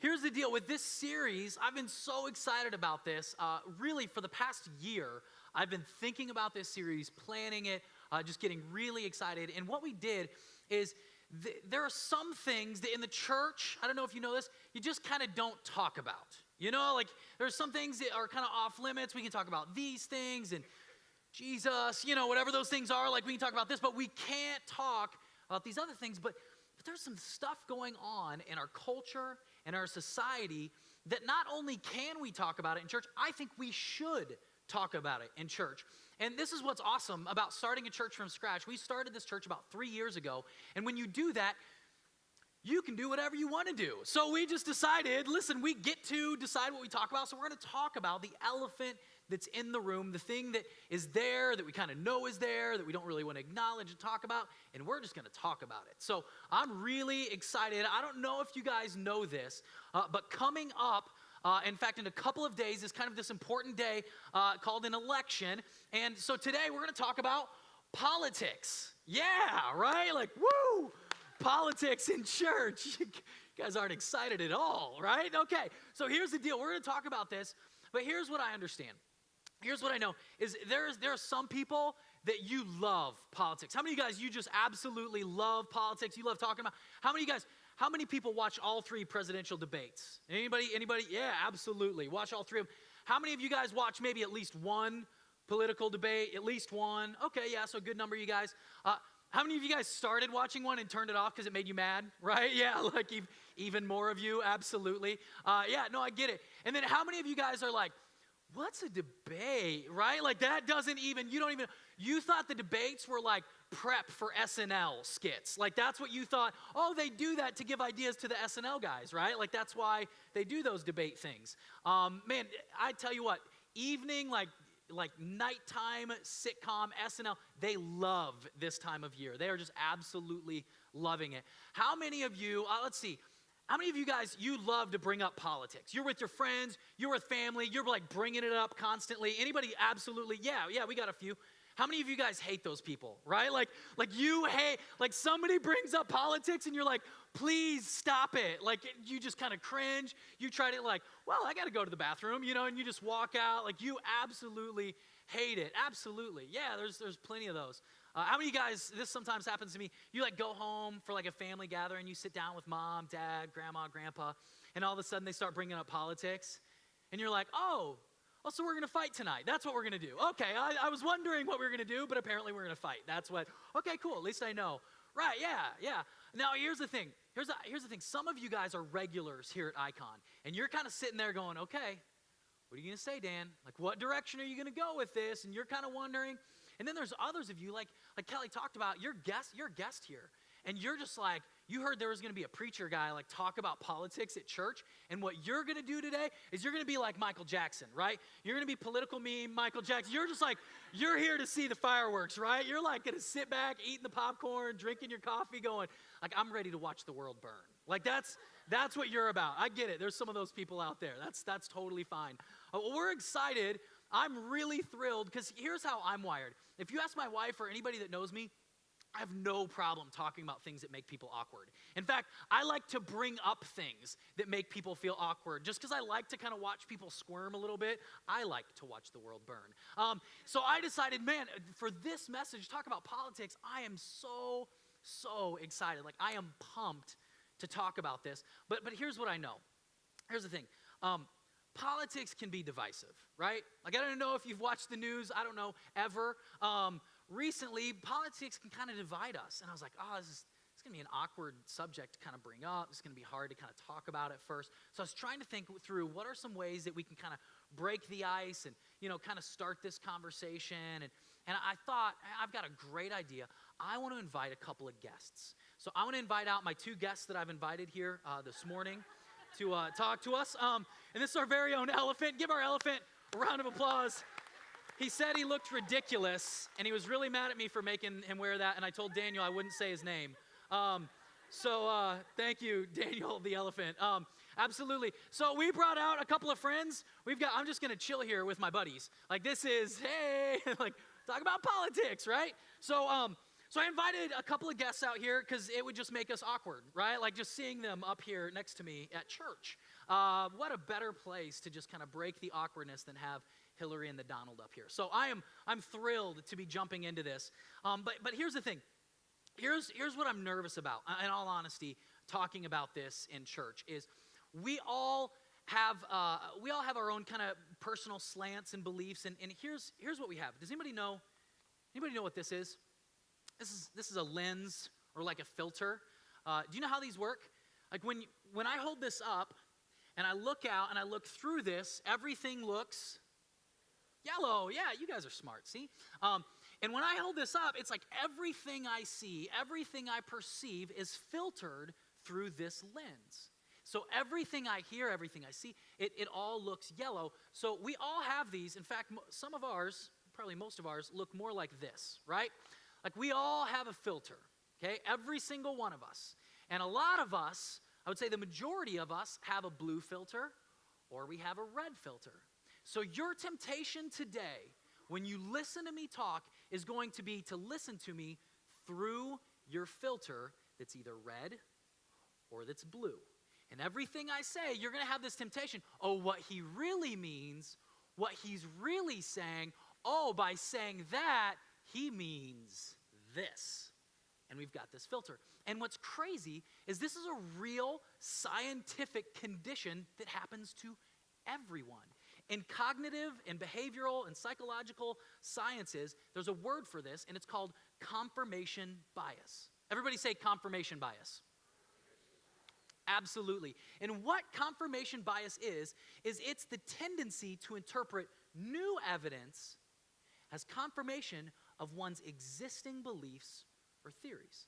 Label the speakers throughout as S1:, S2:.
S1: here's the deal. With this series, I've been so excited about this. Really, for the past year, I've been thinking about this series, planning it, just getting really excited. And what we did is there are some things that in the church, I don't know if you know this, you just kind of don't talk about. You know, like there's some things that are kind of off limits. We can talk about these things and Jesus, you know, whatever those things are, like we can talk about this, but we can't talk about these other things. But there's some stuff going on in our culture and our society that not only can we talk about it in church, I think we should talk about it in church. And this is what's awesome about starting a church from scratch. We started this church about 3 years ago. And when you do that, you can do whatever you want to do. So we just decided, listen, we get to decide what we talk about. So we're going to talk about the elephant that's in the room, the thing that is there, that we kind of know is there, that we don't really want to acknowledge and talk about, and we're just going to talk about it. So I'm really excited. I don't know if you guys know this, but coming up, in fact, in a couple of days, is kind of this important day called an election. And so today we're going to talk about politics. Yeah, right? Like, woo! Politics in church. You guys aren't excited at all, right? Okay, so here's the deal. We're going to talk about this, but here's what I understand. Here's what I know, is there are some people that you love politics. How many of you guys, you just absolutely love politics? You love talking about, how many people watch all three presidential debates? Anybody? Yeah, absolutely. Watch all three of them. How many of you guys watch maybe at least one political debate? At least one? Okay, yeah, so a good number of you guys. How many of you guys started watching one and turned it off because it made you mad, right? Yeah, like even more of you, absolutely. Yeah, no, I get it. And then how many of you guys are like, what's a debate, right? Like that doesn't even, you thought the debates were like prep for SNL skits. Like that's what you thought, oh, they do that to give ideas to the SNL guys, right? Like that's why they do those debate things. Man, I tell you what, evening, like nighttime sitcom, SNL, they love this time of year. They are just absolutely loving it. How many of you, let's see, how many of you guys, you love to bring up politics? You're with your friends, you're with family, you're like bringing it up constantly. Anybody absolutely, yeah, we got a few. How many of you guys hate those people, right? Like you hate, like somebody brings up politics and you're like, please stop it. Like you just kind of cringe. You try to like, well, I got to go to the bathroom, and you just walk out. Like you absolutely hate it. Absolutely. Yeah, there's plenty of those. How many of you guys, this sometimes happens to me, you like go home for like a family gathering, you sit down with mom, dad, grandma, grandpa, and all of a sudden they start bringing up politics, and you're like, oh, so we're going to fight tonight. That's what we're going to do. Okay, I was wondering what we were going to do, but apparently we're going to fight. That's what, okay, cool, at least I know. Right, yeah. Now, here's the thing. Here's the thing. Some of you guys are regulars here at Icon, and you're kind of sitting there going, okay, what are you going to say, Dan? Like, what direction are you going to go with this? And you're kind of wondering. And then there's others of you, like Kelly talked about, you're a guest here. And you're just like, you heard there was going to be a preacher guy like talk about politics at church. And what you're going to do today is you're going to be like Michael Jackson, right? You're going to be political meme Michael Jackson. You're just like, you're here to see the fireworks, right? You're like going to sit back, eating the popcorn, drinking your coffee, going, like, I'm ready to watch the world burn. Like that's what you're about. I get it. There's some of those people out there. That's totally fine. We're excited. I'm really thrilled because here's how I'm wired. If you ask my wife or anybody that knows me, I have no problem talking about things that make people awkward. In fact, I like to bring up things that make people feel awkward. Just because I like to kind of watch people squirm a little bit, I like to watch the world burn. So I decided, man, for this message, talk about politics, I am so excited. Like I am pumped to talk about this. But here's what I know. Here's the thing. Politics can be divisive, right? Like, I don't know if you've watched the news. I don't know, ever. Recently, politics can kind of divide us. And I was like, this is going to be an awkward subject to kind of bring up. It's going to be hard to kind of talk about at first. So I was trying to think through what are some ways that we can kind of break the ice and, kind of start this conversation. And I thought, I've got a great idea. I want to invite a couple of guests. So I want to invite out my two guests that I've invited here this morning to talk to us. And this is our very own elephant. Give our elephant a round of applause. He said he looked ridiculous, and he was really mad at me for making him wear that, and I told Daniel I wouldn't say his name. So thank you, Daniel the elephant. Absolutely. So we brought out a couple of friends. I'm just going to chill here with my buddies. Like this is, hey, like talk about politics, right? So So I invited a couple of guests out here because it would just make us awkward, right? Like just seeing them up here next to me at church. What a better place to just kind of break the awkwardness than have Hillary and the Donald up here. So I'm thrilled to be jumping into this. But here's the thing. Here's what I'm nervous about, in all honesty, talking about this in church, is we all have our own kind of personal slants and beliefs, and here's what we have. Does anybody know what this is? This is a lens or like a filter. Do you know how these work? Like when I hold this up and I look out and I look through this, everything looks yellow. Yeah, you guys are smart, see? And when I hold this up, it's like everything I see, everything I perceive is filtered through this lens. So everything I hear, everything I see, it all looks yellow. So we all have these. In fact, some of ours, probably most of ours, look more like this, right? Like we all have a filter, okay? Every single one of us. And a lot of us, I would say the majority of us, have a blue filter or we have a red filter. So your temptation today, when you listen to me talk, is going to be to listen to me through your filter that's either red or that's blue. And everything I say, you're going to have this temptation. Oh, what he really means, what he's really saying, oh, by saying that, he means this. And we've got this filter. And what's crazy is this is a real scientific condition that happens to everyone. In cognitive and behavioral and psychological sciences, there's a word for this, and it's called confirmation bias. Everybody say confirmation bias. Absolutely. And what confirmation bias is it's the tendency to interpret new evidence as confirmation of one's existing beliefs or theories.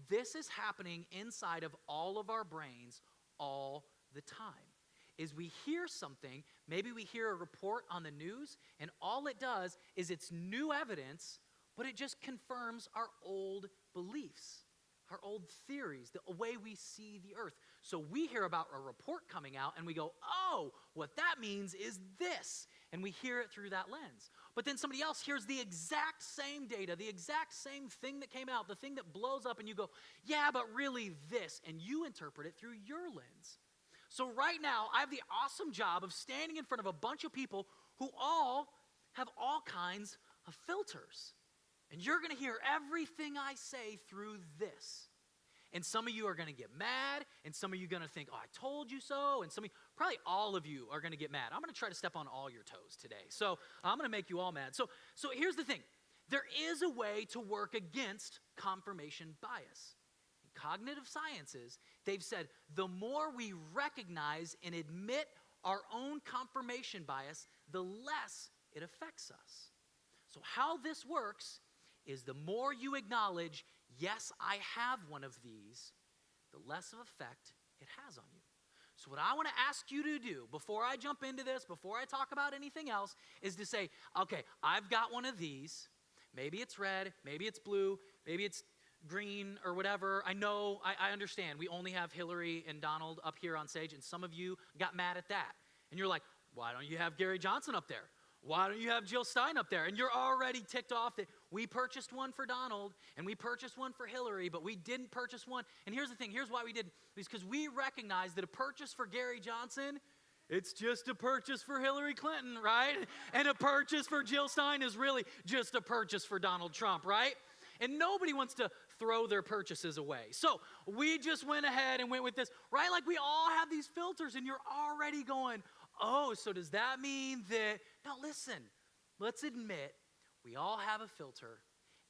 S1: This is happening inside of all of our brains all the time. Is we hear something, maybe we hear a report on the news, and all it does is it's new evidence, but it just confirms our old beliefs, our old theories, the way we see the earth. So we hear about a report coming out, and we go, oh, what that means is this, and we hear it through that lens. But then somebody else hears the exact same data, the exact same thing that came out, the thing that blows up, and you go, yeah, but really this, and you interpret it through your lens. So right now, I have the awesome job of standing in front of a bunch of people who all have all kinds of filters. And you're going to hear everything I say through this. And some of you are going to get mad, and some of you are going to think, oh, I told you so, and probably all of you are going to get mad. I'm going to try to step on all your toes today. So I'm going to make you all mad. So here's the thing. There is a way to work against confirmation bias. Cognitive sciences, they've said the more we recognize and admit our own confirmation bias, the less it affects us. So how this works is the more you acknowledge, yes, I have one of these, the less of effect it has on you. So what I want to ask you to do before I jump into this, before I talk about anything else, is to say, okay, I've got one of these. Maybe it's red, maybe it's blue, maybe it's green or whatever. I understand. We only have Hillary and Donald up here on stage, and some of you got mad at that. And you're like, why don't you have Gary Johnson up there? Why don't you have Jill Stein up there? And you're already ticked off that we purchased one for Donald and we purchased one for Hillary, but we didn't purchase one. And here's the thing. Here's why we didn't. It's because we recognize that a purchase for Gary Johnson, it's just a purchase for Hillary Clinton, right? And a purchase for Jill Stein is really just a purchase for Donald Trump, right? And nobody wants to throw their purchases away. So we just went ahead and went with this, right? Like we all have these filters and you're already going, oh, so does that mean that? Now listen, let's admit we all have a filter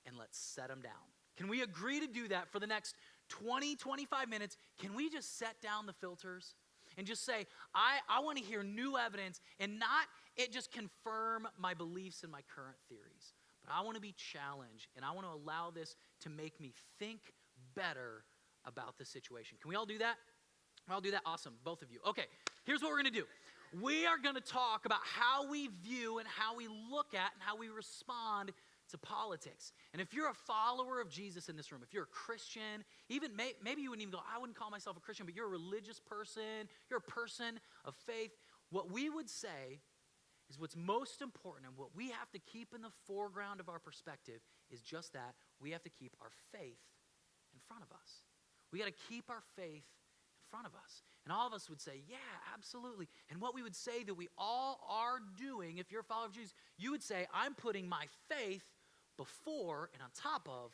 S1: and let's set them down. Can we agree to do that for the next 20, 25 minutes? Can we just set down the filters and just say, I want to hear new evidence and not it just confirm my beliefs and my current theories. But I want to be challenged, and I want to allow this to make me think better about the situation. Can we all do that? I'll do that. Awesome. Both of you. Okay, here's what we're going to do. We are going to talk about how we view and how we look at and how we respond to politics. And if you're a follower of Jesus in this room, if you're a Christian, even maybe you wouldn't even go, I wouldn't call myself a Christian, but you're a religious person, you're a person of faith, what we would say is what's most important and what we have to keep in the foreground of our perspective is just that we have to keep our faith in front of us. We got to keep our faith in front of us. And all of us would say, yeah, absolutely. And what we would say that we all are doing, if you're a follower of Jesus, you would say, I'm putting my faith before and on top of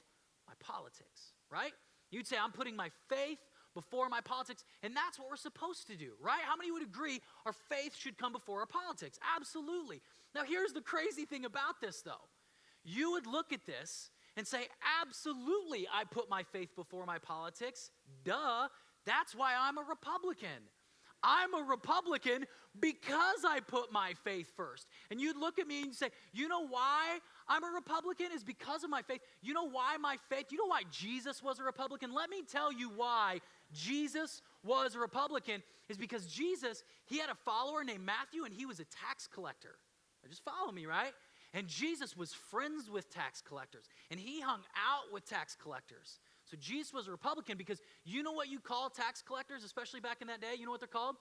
S1: my politics, right? You'd say, I'm putting my faith before my politics, and that's what we're supposed to do, right? How many would agree our faith should come before our politics? Absolutely. Now, here's the crazy thing about this, though. You would look at this and say, absolutely, I put my faith before my politics. Duh, that's why I'm a Republican. I'm a Republican because I put my faith first. And you'd look at me and you'd say, you know why I'm a Republican? Is because of my faith. You know why my faith? You know why Jesus was a Republican? Let me tell you why Jesus was a Republican. Is because Jesus, he had a follower named Matthew, and he was a tax collector. Now just follow me, right? And Jesus was friends with tax collectors, and he hung out with tax collectors. So Jesus was a Republican because you know what you call tax collectors, especially back in that day? You know what they're called?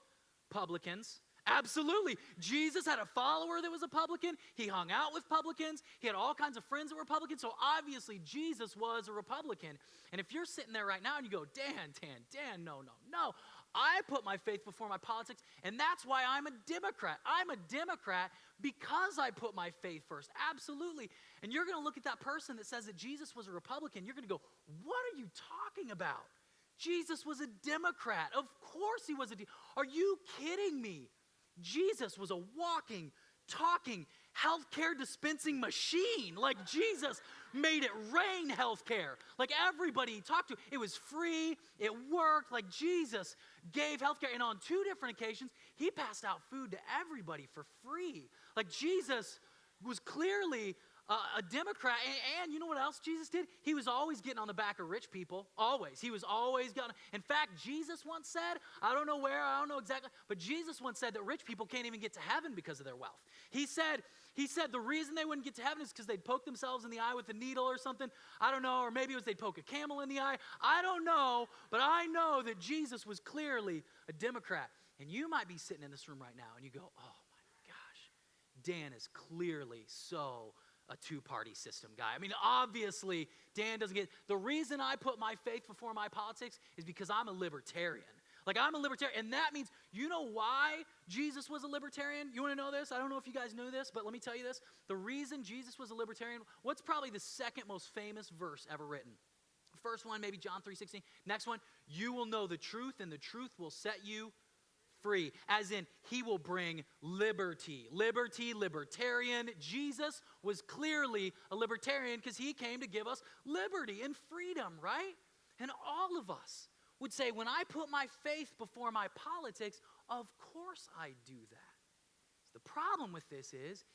S1: Publicans. Absolutely. Jesus had a follower that was a publican. He hung out with publicans. He had all kinds of friends that were Republicans. So obviously Jesus was a Republican. And if you're sitting there right now and you go, Dan, no. I put my faith before my politics, and that's why I'm a Democrat. I'm a Democrat because I put my faith first. Absolutely. And you're going to look at that person that says that Jesus was a Republican. You're going to go, what are you talking about? Jesus was a Democrat. Of course he was Are you kidding me? Jesus was a walking, talking, healthcare dispensing machine. Like Jesus made it rain healthcare. Like everybody he talked to, it was free, it worked. Like Jesus gave healthcare. And on 2 different occasions, he passed out food to everybody for free. Like Jesus was clearly a Democrat. And you know what else Jesus did? He was always getting on the back of rich people. Always. He was always going. In fact, Jesus once said, I don't know where, I don't know exactly, but Jesus once said that rich people can't even get to heaven because of their wealth. He said the reason they wouldn't get to heaven is because they'd poke themselves in the eye with a needle or something. I don't know, or maybe it was they'd poke a camel in the eye. I don't know, but I know that Jesus was clearly a Democrat. And you might be sitting in this room right now and you go, oh my gosh, Dan is clearly so a 2-party system guy. I mean, obviously, Dan doesn't get. The reason I put my faith before my politics is because I'm a libertarian. Like, I'm a libertarian, and that means, you know why Jesus was a libertarian? You want to know this? I don't know if you guys knew this, but let me tell you this. The reason Jesus was a libertarian, what's probably the second most famous verse ever written? First one, maybe John 3:16. Next one, you will know the truth, and the truth will set you free, as in he will bring liberty. Libertarian. Jesus was clearly a libertarian because he came to give us liberty and freedom, right? And all of us would say, when I put my faith before my politics, of course I do that. The problem with this is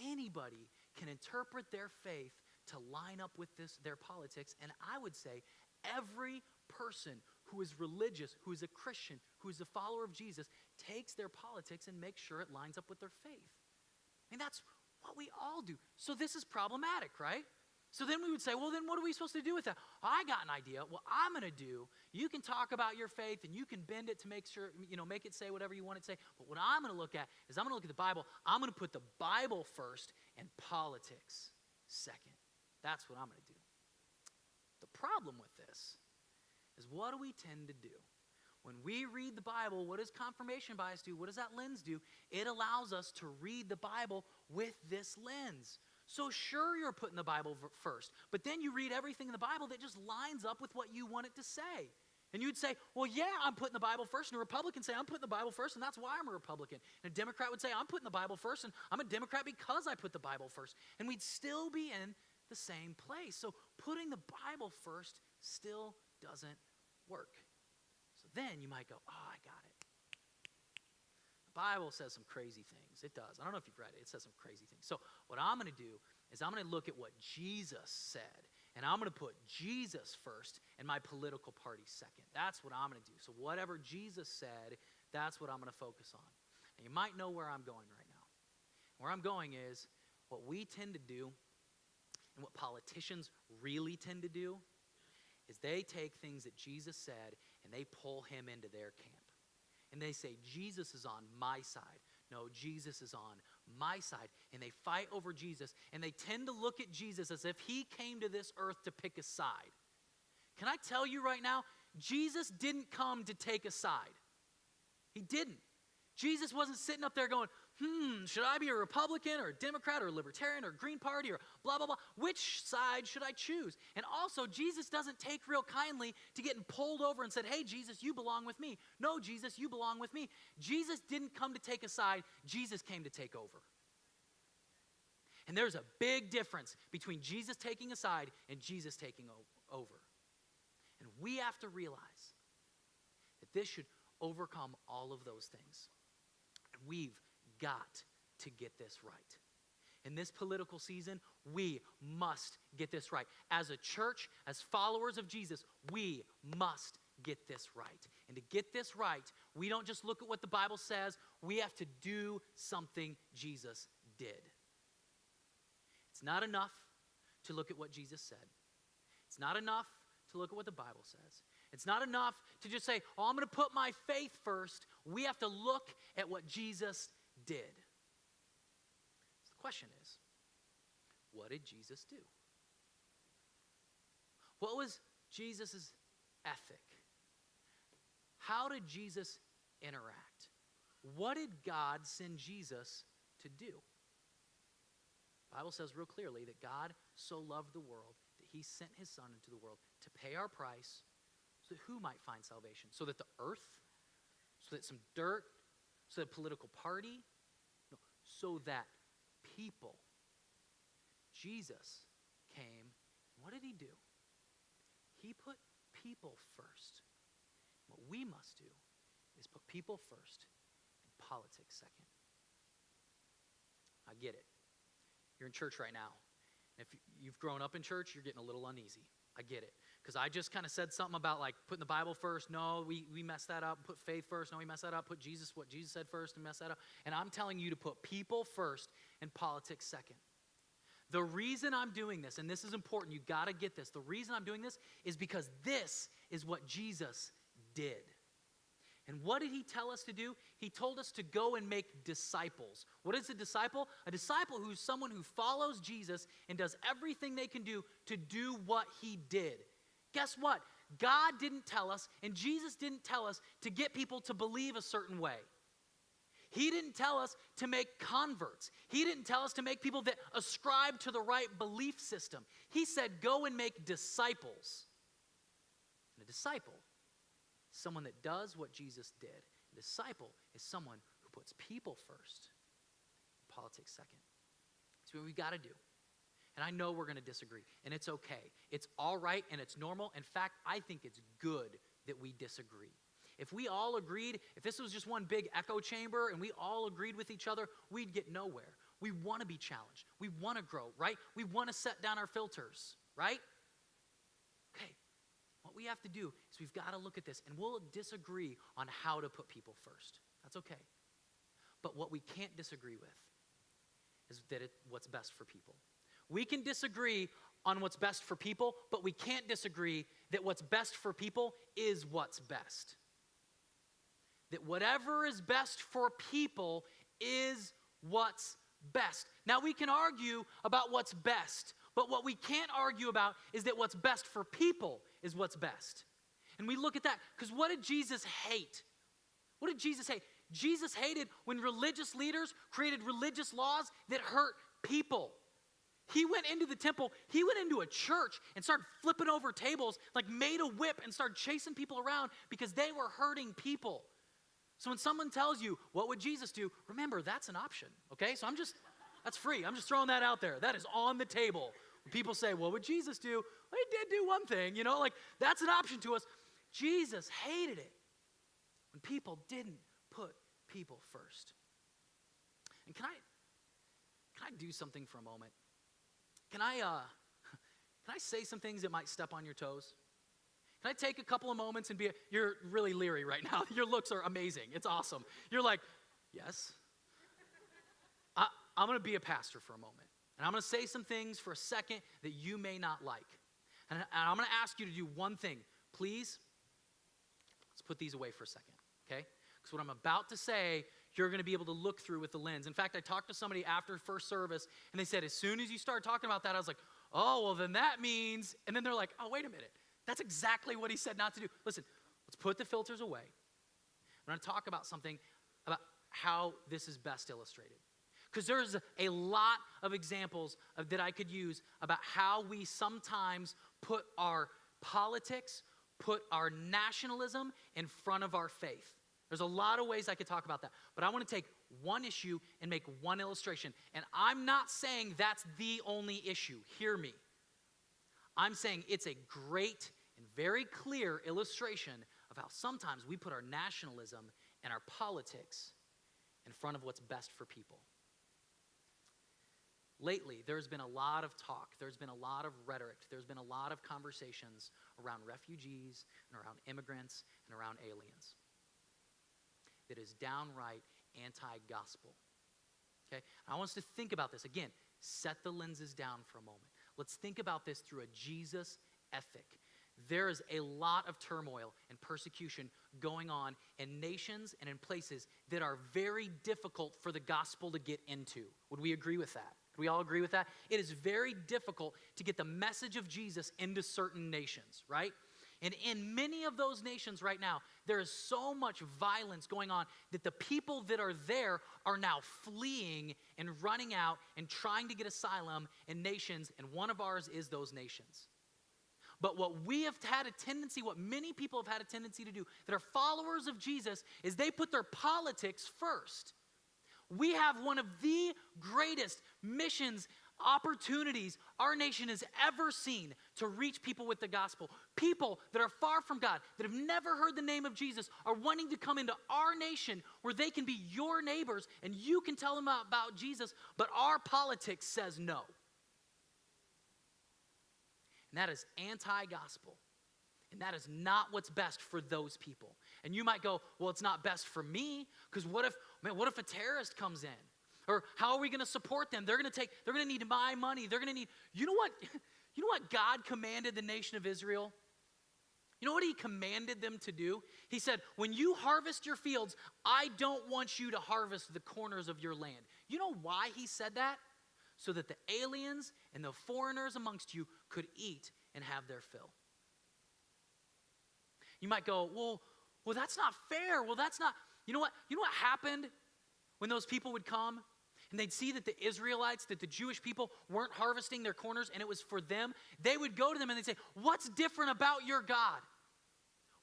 S1: anybody can interpret their faith to line up with their politics, and I would say every person who is religious, who is a Christian, who is a follower of Jesus, takes their politics and makes sure it lines up with their faith. I mean, that's what we all do. So this is problematic, right? So then we would say, well, then what are we supposed to do with that? I got an idea. What I'm going to do, you can talk about your faith and you can bend it to make sure, make it say whatever you want it to say. But what I'm going to look at is I'm going to look at the Bible. I'm going to put the Bible first and politics second. That's what I'm going to do. The problem with this is, what do we tend to do? When we read the Bible, what does confirmation bias do? What does that lens do? It allows us to read the Bible with this lens. So sure, you're putting the Bible first, but then you read everything in the Bible that just lines up with what you want it to say. And you'd say, well, yeah, I'm putting the Bible first. And a Republican say, I'm putting the Bible first, and that's why I'm a Republican. And a Democrat would say, I'm putting the Bible first, and I'm a Democrat because I put the Bible first. And we'd still be in the same place. So putting the Bible first still doesn't work. So then you might go, oh, I got it. The Bible says some crazy things. It does. I don't know if you've read it. It says some crazy things. So what I'm going to do is I'm going to look at what Jesus said, and I'm going to put Jesus first and my political party second. That's what I'm going to do. So whatever Jesus said, that's what I'm going to focus on. And you might know where I'm going right now. Where I'm going is what we tend to do and what politicians really tend to do is they take things that Jesus said and they pull him into their camp. And they say, Jesus is on my side. No, Jesus is on my side, and they fight over Jesus, and they tend to look at Jesus as if he came to this earth to pick a side. Can I tell you right now, Jesus didn't come to take a side. He didn't. Jesus wasn't sitting up there going, should I be a Republican or a Democrat or a Libertarian or a Green Party or blah, blah, blah? Which side should I choose? And also, Jesus doesn't take real kindly to getting pulled over and said, hey, Jesus, you belong with me. No, Jesus, you belong with me. Jesus didn't come to take a side. Jesus came to take over. And there's a big difference between Jesus taking a side and Jesus taking over. And we have to realize that this should overcome all of those things. And we've got to get this right. In this political season, we must get this right. As a church, as followers of Jesus, we must get this right. And to get this right, we don't just look at what the Bible says, we have to do something Jesus did. It's not enough to look at what Jesus said. It's not enough to look at what the Bible says. It's not enough to just say, I'm going to put my faith first. We have to look at what Jesus did. So the question is, what did Jesus do? What was Jesus' ethic? How did Jesus interact? What did God send Jesus to do? The Bible says real clearly that God so loved the world that he sent his son into the world to pay our price so that who might find salvation? So that the earth, so that some dirt, so that a political party, no, so that people. Jesus came, what did he do? He put people first. What we must do is put people first and politics second. I get it. You're in church right now. If you've grown up in church, you're getting a little uneasy. I get it. Because I just kind of said something about like putting the Bible first. No, we messed that up. Put faith first. No, we messed that up. Put what Jesus said first and mess that up. And I'm telling you to put people first and politics second. The reason I'm doing this, and this is important, you got to get this. The reason I'm doing this is because this is what Jesus did. And what did he tell us to do? He told us to go and make disciples. What is a disciple? A disciple who's someone who follows Jesus and does everything they can do to do what he did. Guess what? God didn't tell us, and Jesus didn't tell us to get people to believe a certain way. He didn't tell us to make converts. He didn't tell us to make people that ascribe to the right belief system. He said, go and make disciples. And a disciple is someone that does what Jesus did. A disciple is someone who puts people first, politics second. That's what we've got to do. And I know we're going to disagree, and it's okay. It's all right, and it's normal. In fact, I think it's good that we disagree. If we all agreed, if this was just one big echo chamber and we all agreed with each other, we'd get nowhere. We want to be challenged. We want to grow, right? We want to set down our filters, right? Okay, what we have to do is we've got to look at this, and we'll disagree on how to put people first. That's okay. But what we can't disagree with is that what's best for people. We can disagree on what's best for people, but we can't disagree that what's best for people is what's best. That whatever is best for people is what's best. Now, we can argue about what's best, but what we can't argue about is that what's best for people is what's best. And we look at that, because what did Jesus hate? What did Jesus hate? Jesus hated when religious leaders created religious laws that hurt people. He went into the temple, he went into a church and started flipping over tables, like made a whip and started chasing people around because they were hurting people. So when someone tells you, what would Jesus do? Remember, that's an option, okay? So that's free. I'm just throwing that out there. That is on the table. When people say, what would Jesus do? Well, he did do one thing, like that's an option to us. Jesus hated it when people didn't put people first. And can I do something for a moment? Can I say some things that might step on your toes? Can I take a couple of moments and you're really leery right now. Your looks are amazing. It's awesome. You're like, yes. I'm going to be a pastor for a moment. And I'm going to say some things for a second that you may not like. And I'm going to ask you to do one thing. Please, let's put these away for a second, okay? Because what I'm about to say, you're going to be able to look through with the lens. In fact, I talked to somebody after first service, and they said, as soon as you start talking about that, I was like, oh, well, then that means, and then they're like, oh, wait a minute. That's exactly what he said not to do. Listen, let's put the filters away. I'm going to talk about something about how this is best illustrated. Because there's a lot of examples that I could use about how we sometimes put our politics, put our nationalism in front of our faith. There's a lot of ways I could talk about that. But I want to take one issue and make one illustration. And I'm not saying that's the only issue. Hear me. I'm saying it's a great and very clear illustration of how sometimes we put our nationalism and our politics in front of what's best for people. Lately, there's been a lot of talk, there's been a lot of rhetoric, there's been a lot of conversations around refugees and around immigrants and around aliens that is downright anti-gospel. Okay? I want us to think about this. Again, set the lenses down for a moment. Let's think about this through a Jesus ethic. There is a lot of turmoil and persecution going on in nations and in places that are very difficult for the gospel to get into. Would we agree with that? Could we all agree with that? It is very difficult to get the message of Jesus into certain nations, right? And in many of those nations right now, there is so much violence going on that the people that are there are now fleeing and running out and trying to get asylum in nations, and one of ours is those nations. But what we have had a tendency, what many people have had a tendency to do, that are followers of Jesus, is they put their politics first. We have one of the greatest missions opportunities our nation has ever seen to reach people with the gospel. People that are far from God, that have never heard the name of Jesus, are wanting to come into our nation where they can be your neighbors and you can tell them about Jesus, but our politics says no. And that is anti-gospel. And that is not what's best for those people. And you might go, well, it's not best for me, because what if a terrorist comes in? Or how are we going to support them? They're going to need my money. They're going to need, you know what God commanded the nation of Israel? You know what he commanded them to do? He said, when you harvest your fields, I don't want you to harvest the corners of your land. You know why he said that? So that the aliens and the foreigners amongst you could eat and have their fill. You might go, well, that's not fair. Well, that's not, you know what happened when those people would come and they'd see that the Israelites, that the Jewish people weren't harvesting their corners and it was for them? They would go to them and they'd say, what's different about your God?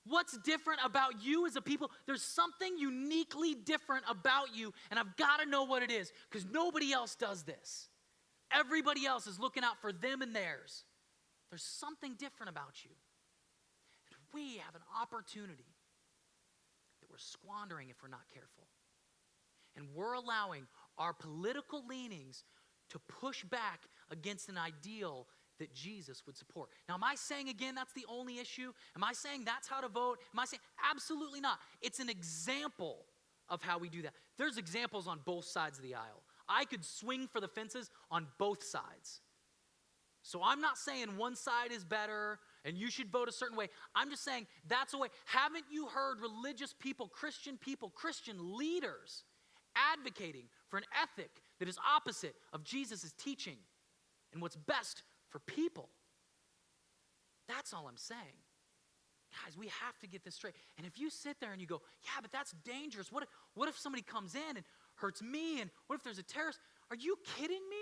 S1: What's different about you as a people? There's something uniquely different about you, and I've got to know what it is, because nobody else does this. Everybody else is looking out for them and theirs. There's something different about you. And we have an opportunity that we're squandering if we're not careful. And we're allowing our political leanings to push back against an ideal that Jesus would support. Now, am I saying again that's the only issue? Am I saying that's how to vote? Am I saying absolutely not? It's an example of how we do that. There's examples on both sides of the aisle. I could swing for the fences on both sides. So I'm not saying one side is better and you should vote a certain way. I'm just saying that's a way. Haven't you heard religious people, Christian leaders advocating for an ethic that is opposite of Jesus' teaching and what's best for people? That's all I'm saying. Guys, we have to get this straight. And if you sit there and you go, yeah, but that's dangerous. What if somebody comes in and hurts me? And what if there's a terrorist? Are you kidding me?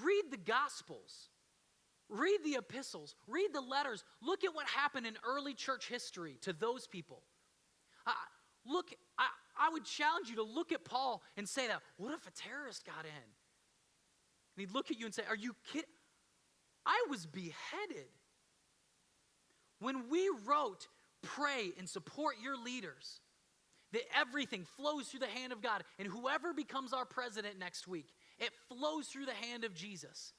S1: Read the Gospels. Read the epistles. Read the letters. Look at what happened in early church history to those people. I would challenge you to look at Paul and say that. What if a terrorist got in? And he'd look at you and say, are you kidding? I was beheaded. When we wrote, pray and support your leaders, that everything flows through the hand of God, and whoever becomes our president next week, it flows through the hand of Jesus.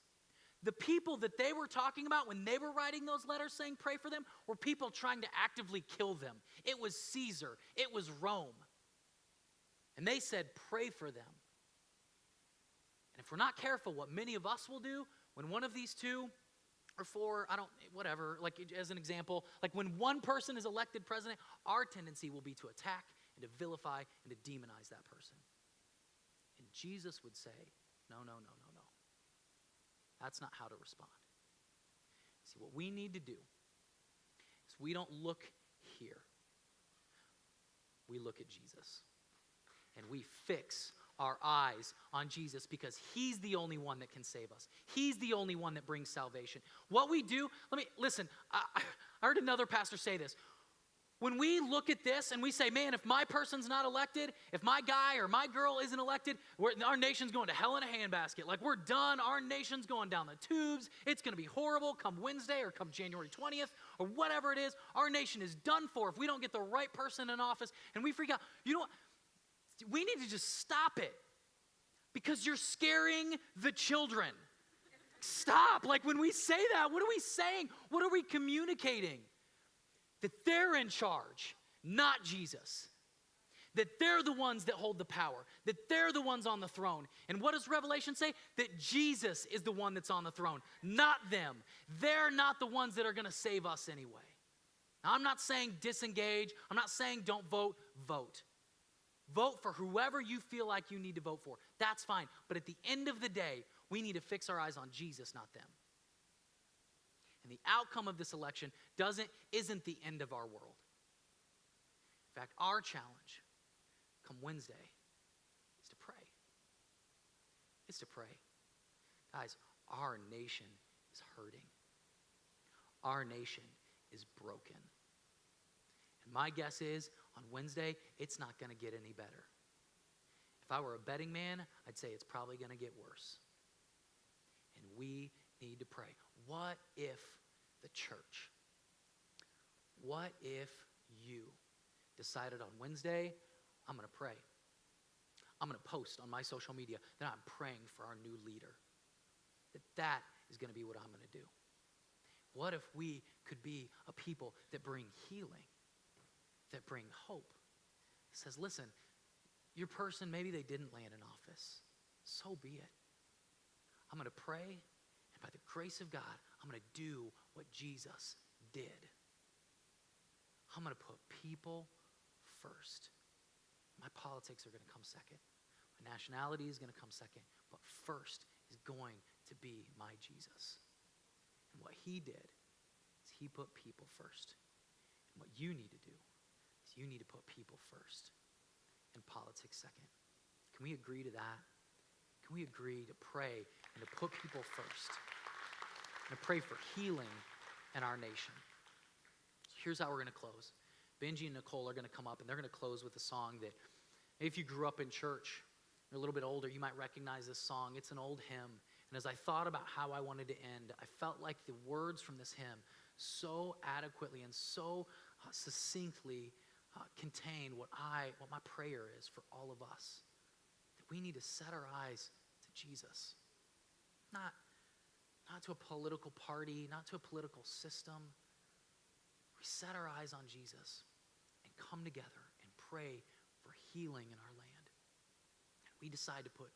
S1: The people that they were talking about when they were writing those letters saying pray for them were people trying to actively kill them. It was Caesar. It was Rome. And they said pray for them. And if we're not careful, what many of us will do when one of these two or four, like as an example, like when one person is elected president, our tendency will be to attack and to vilify and to demonize that person. And Jesus would say, no, no, no, no, no. That's not how to respond. See, what we need to do is we don't look here. We look at Jesus. And we fix our eyes on Jesus because he's the only one that can save us. He's the only one that brings salvation. What we do, listen, I heard another pastor say this. When we look at this and we say, man, if my person's not elected, if my guy or my girl isn't elected, our nation's going to hell in a handbasket. Like, we're done. Our nation's going down the tubes. It's going to be horrible come Wednesday or come January 20th or whatever it is. Our nation is done for if we don't get the right person in office, and we freak out. You know what? We need to just stop it because you're scaring the children. Stop. Like, when we say that, what are we saying? What are we communicating? That they're in charge, not Jesus. That they're the ones that hold the power. That they're the ones on the throne. And what does Revelation say? That Jesus is the one that's on the throne, not them. They're not the ones that are going to save us anyway. Now, I'm not saying disengage. I'm not saying don't vote. Vote. Vote for whoever you feel like you need to vote for. That's fine. But at the end of the day, we need to fix our eyes on Jesus, not them. And the outcome of this election isn't the end of our world. In fact, our challenge come Wednesday is to pray. It's to pray. Guys, our nation is hurting. Our nation is broken. And my guess is on Wednesday, it's not going to get any better. If I were a betting man, I'd say it's probably going to get worse. And we need to pray. What if the church, what if you decided on Wednesday, I'm going to pray. I'm going to post on my social media that I'm praying for our new leader. That is going to be what I'm going to do. What if we could be a people that bring healing, that bring hope? It says, listen, your person, maybe they didn't land in office. So be it. I'm going to pray, and by the grace of God, I'm going to do what Jesus did. I'm going to put people first. My politics are going to come second. My nationality is going to come second. But first is going to be my Jesus. And what he did is he put people first. And what you need to do is you need to put people first and politics second. Can we agree to that? Can we agree to pray and to put people first? And to pray for healing in our nation. Here's how we're going to close. Benji and Nicole are going to come up, and they're going to close with a song that if you grew up in church, you're a little bit older, you might recognize this song. It's an old hymn. And as I thought about how I wanted to end, I felt like the words from this hymn so adequately and so succinctly contain what my prayer is for all of us. That we need to set our eyes to Jesus. Not to a political party, not to a political system. We set our eyes on Jesus and come together and pray for healing in our land. And we decide to put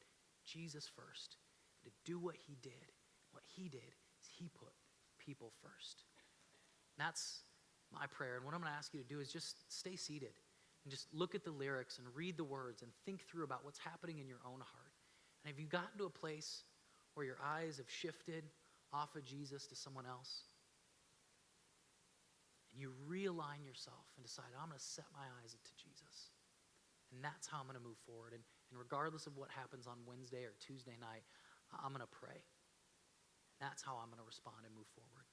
S1: Jesus first and to do what he did. What he did is he put people first. And that's my prayer. And what I'm going to ask you to do is just stay seated and just look at the lyrics and read the words and think through about what's happening in your own heart. And have you gotten to a place where your eyes have shifted off of Jesus to someone else? And you realign yourself and decide, I'm going to set my eyes to Jesus. And that's how I'm going to move forward. And regardless of what happens on Wednesday or Tuesday night, I'm going to pray. That's how I'm going to respond and move forward.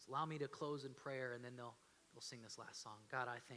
S1: So allow me to close in prayer, and then they'll sing this last song. God, I thank you.